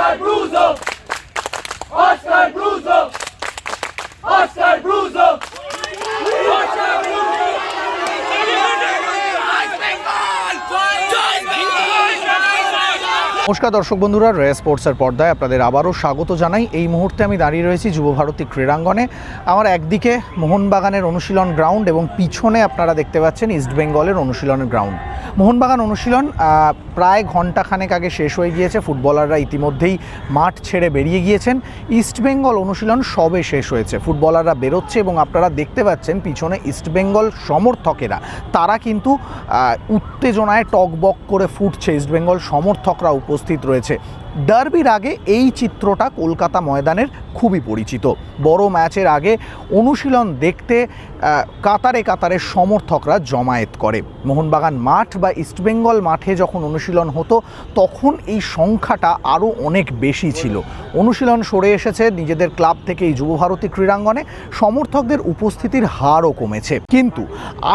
Oscar Bruzo! Oscar Bruzo! Oscar Bruzo! Oscar Bruzo! নমস্কার দর্শক বন্ধুরা, রয়্যাল স্পোর্টসের পর্দায় আপনাদের আবারও স্বাগত জানাই। এই মুহূর্তে আমি দাঁড়িয়ে রয়েছি যুবভারতী ক্রীড়াঙ্গনে। আমার একদিকে মোহনবাগানের অনুশীলন গ্রাউন্ড এবং পিছনে আপনারা দেখতে পাচ্ছেন ইস্টবেঙ্গলের অনুশীলনের গ্রাউন্ড। মোহনবাগান অনুশীলন প্রায় ঘণ্টাখানেক আগে শেষ হয়ে গিয়েছে, ফুটবলাররা ইতিমধ্যেই মাঠ ছেড়ে বেরিয়ে গিয়েছেন। ইস্টবেঙ্গল অনুশীলন সবে শেষ হয়েছে, ফুটবলাররা বেরোচ্ছে এবং আপনারা দেখতে পাচ্ছেন পিছনে ইস্টবেঙ্গল সমর্থকেরা, তারা কিন্তু উত্তেজনায় টকবক করে ফুটছে। ইস্টবেঙ্গল সমর্থকরা উপস্থিত রয়েছে। ডার্বির আগে এই চিত্রটা কলকাতা ময়দানের খুবই পরিচিত। বড় ম্যাচের আগে অনুশীলন দেখতে কাতারে কাতারে সমর্থকরা জমায়েত করে। মোহনবাগান মাঠ বা ইস্টবেঙ্গল মাঠে যখন অনুশীলন হতো তখন এই সংখ্যাটা আরও অনেক বেশি ছিল। অনুশীলন সরে এসেছে নিজেদের ক্লাব থেকে এই যুবভারতী ক্রীড়াঙ্গনে, সমর্থকদের উপস্থিতির হারও কমেছে। কিন্তু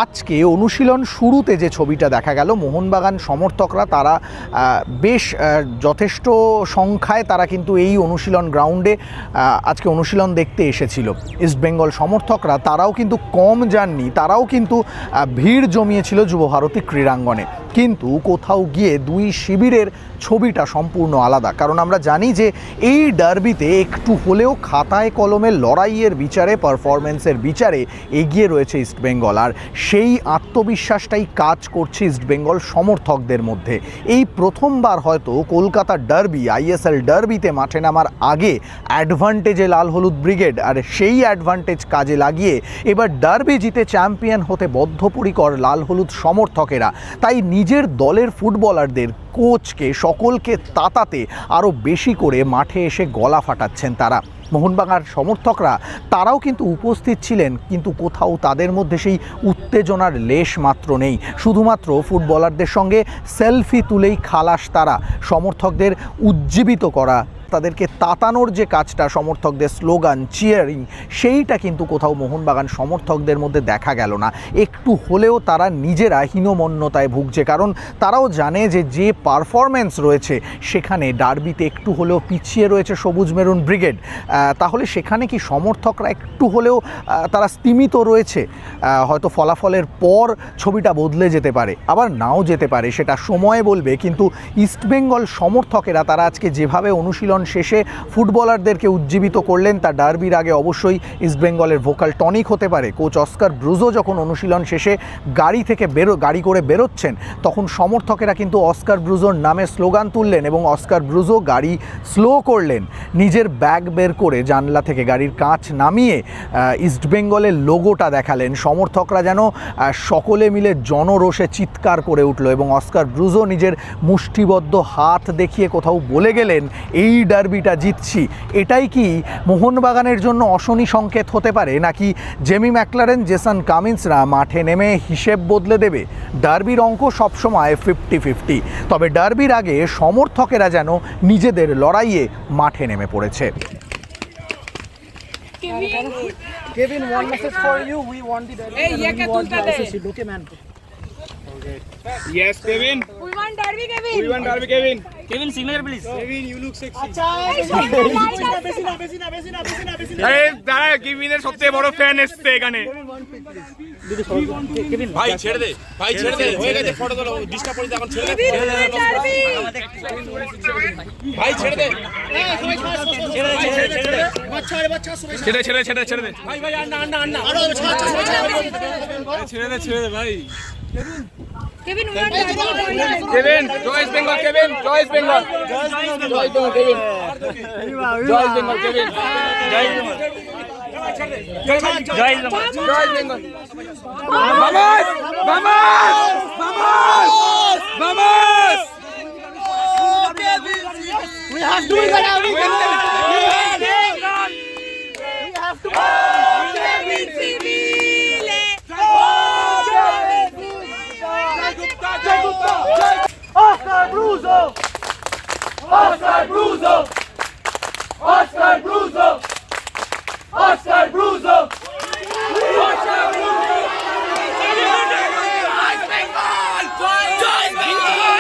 আজকে অনুশীলন শুরুতে যে ছবিটা দেখা গেল, মোহনবাগান সমর্থকরা তারা বেশ যথেষ্ট সংখ্যায় তারা কিন্তু এই অনুশীলন গ্রাউন্ডে আজকে অনুশীলন দেখতে এসেছিল। ইস্টবেঙ্গল সমর্থকরা তারাও কিন্তু কম যাননি, তারাও কিন্তু ভিড় জমিয়েছিল যুবভারতী ক্রীড়াঙ্গনে। কিন্তু কোথাও গিয়ে দুই শিবিরের ছবিটা সম্পূর্ণ আলাদা, কারণ আমরা জানি যে এই ডার্বিতে একটু হলেও খাতায় কলমে লড়াইয়ের বিচারে, পারফরমেন্সের বিচারে এগিয়ে রয়েছে ইস্টবেঙ্গল। আর সেই আত্মবিশ্বাসটাই কাজ করছে ইস্টবেঙ্গল সমর্থকদের মধ্যে। এই প্রথমবার হয়তো কলকাতার ডার্বি, আইএসএল ডার্বিতে মাঠে নামার আগে অ্যাডভান্টেজে লাল হলুদ ব্রিগেড, আর সেই অ্যাডভান্টেজ কাজে লাগিয়ে এবার ডার্বি জিতে চ্যাম্পিয়ন হতে বদ্ধপরিকর লাল হলুদ সমর্থকেরা। তাই নিজের দলের ফুটবলারদের, কোচকে, সকলকে তাতাতে আরও বেশি করে মাঠে এসে গলা ফাটাচ্ছেন তারা। মোহনবাগান সমর্থকরা তারাও কিন্তু উপস্থিত ছিলেন, কিন্তু কোথাও তাদের মধ্যে সেই উত্তেজনার লেশ মাত্র নেই। শুধুমাত্র ফুটবলারদের সঙ্গে সেলফি তুলেই খালাস তারা। সমর্থকদের উজ্জীবিত করা, তাদেরকে তাতানোর যে কাজটা, সমর্থকদের স্লোগান, চিয়ারিং, সেইটা কিন্তু কোথাও মোহনবাগান সমর্থকদের মধ্যে দেখা গেল না। একটু হলেও তারা নিজেরা হীনমন্যতায় ভুগছে, কারণ তারাও জানে যে যে পারফরমেন্স রয়েছে সেখানে ডার্বিতে একটু হলেও পিছিয়ে রয়েছে সবুজ মেরুন ব্রিগেড। তাহলে সেখানে কি সমর্থকরা একটু হলেও তারা স্তিমিত রয়েছে? হয়তো ফলাফলের পর ছবিটা বদলে যেতে পারে, আবার নাও যেতে পারে, সেটা সময় বলবে। কিন্তু ইস্টবেঙ্গল সমর্থকেরা তারা আজকে যেভাবে অনুশীলন শেষে ফুটবলারদেরকে উজ্জীবিত করলেন, তা ডার্বির আগে অবশ্যই ইস্টবেঙ্গলের ভোকাল টনিক হতে পারে। কোচ অস্কার ব্রুজো যখন অনুশীলন শেষে গাড়ি করে বেরোচ্ছেন, তখন সমর্থকেরা কিন্তু অস্কার ব্রুজোর নামে স্লোগান তুললেন এবং অস্কার ব্রুজো গাড়ি স্লো করলেন। নিজের ব্যাগ বের করে জানলা থেকে গাড়ির কাঁচ নামিয়ে ইস্টবেঙ্গলের লোগোটা দেখালেন। সমর্থকরা যেন সকলে মিলে জনরোষে চিৎকার করে উঠল এবং অস্কার ব্রুজো নিজের মুষ্টিবদ্ধ হাত দেখিয়ে কোথাও বলে গেলেন, এই ডার্বিটা জিতছি। এটাই কি মোহনবাগানের জন্য অশনি সংকেত হতে পারে, নাকি জেমি ম্যাকলারেন, জেসন কামিন্সরা মাঠে নেমে হিসেব বদলে দেবে? ডার্বির অঙ্ক সবসময় 50-50, তবে ডার্বির আগে সমর্থকেরা যেন নিজেদের লড়াইয়ে মাঠে নেমে পড়েছে। Kevin, one message for you. We want the derby. We want the ICC. Okay, man. Yes, Kevin. We want derby, Kevin. We want derby, Kevin. Kevin, signature please. Kevin, you look sexy. আরে দাঁড়া, কেভিনের সবচেয়ে বড় fan এসছে এখানে। Kevin, ভাই ছেড়ে দে, ভাই ছেড়ে দে, হয়ে গেছে ফটো তোলো, ডিস্টার্ব করে এখন ছেড়ে দে, ভাই ছেড়ে দে, ছেড়ে দে ভাই ভাই আন্না আন্না আন্না ছেড়ে দে ভাই। Kevin, we want derby. Kevin, জয় বেঙ্গল, কেভিন, জয় বেঙ্গল, জয় বেঙ্গল, কেভিন, জয় বেঙ্গল, কেভিন, জয় বেঙ্গল, জয় বেঙ্গল। ভামাস, ভামাস, ভামাস, ভামাস। We have to win the derby. We have to win. Kevin Civile. Oscar Bruzo! Oscar Bruzo! Oscar Bruzo! Oscar Bruzo! Oscar Bruzo! Jai Bengal!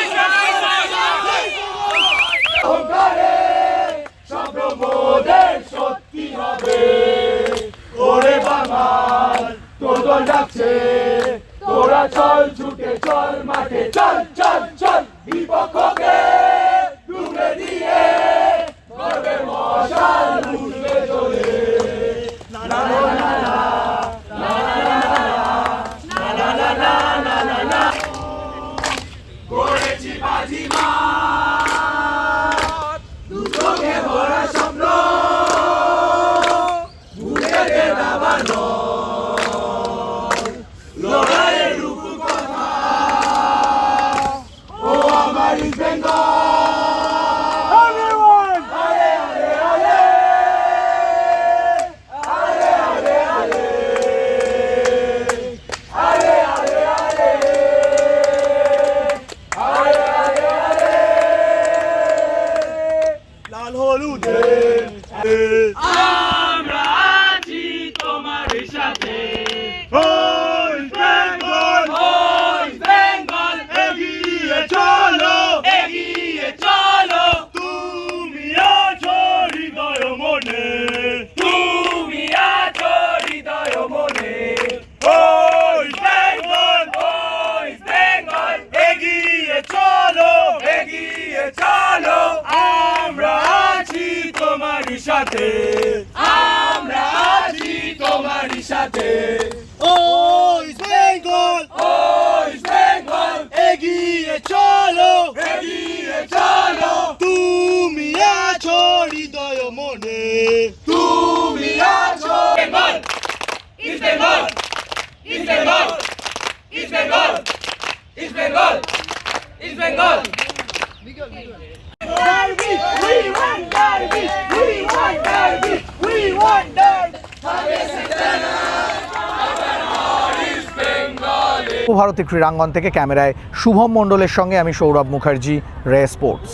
মাঠে ও east Bengal, ও east Bengal এগিয়ে চলো, এগিয়ে চলো তুমি আছো হৃদয় মনে। তুমি আছো Bengal east Bengal east Bengal east Bengal east Bengal east Bengal Derby, we want derby, we want derby, we want derby. Bharati Krirangan থেকে ক্যামেরায় শুভম মণ্ডলের সঙ্গে আমি সৌরভ মুখার্জি, রে স্পোর্টস।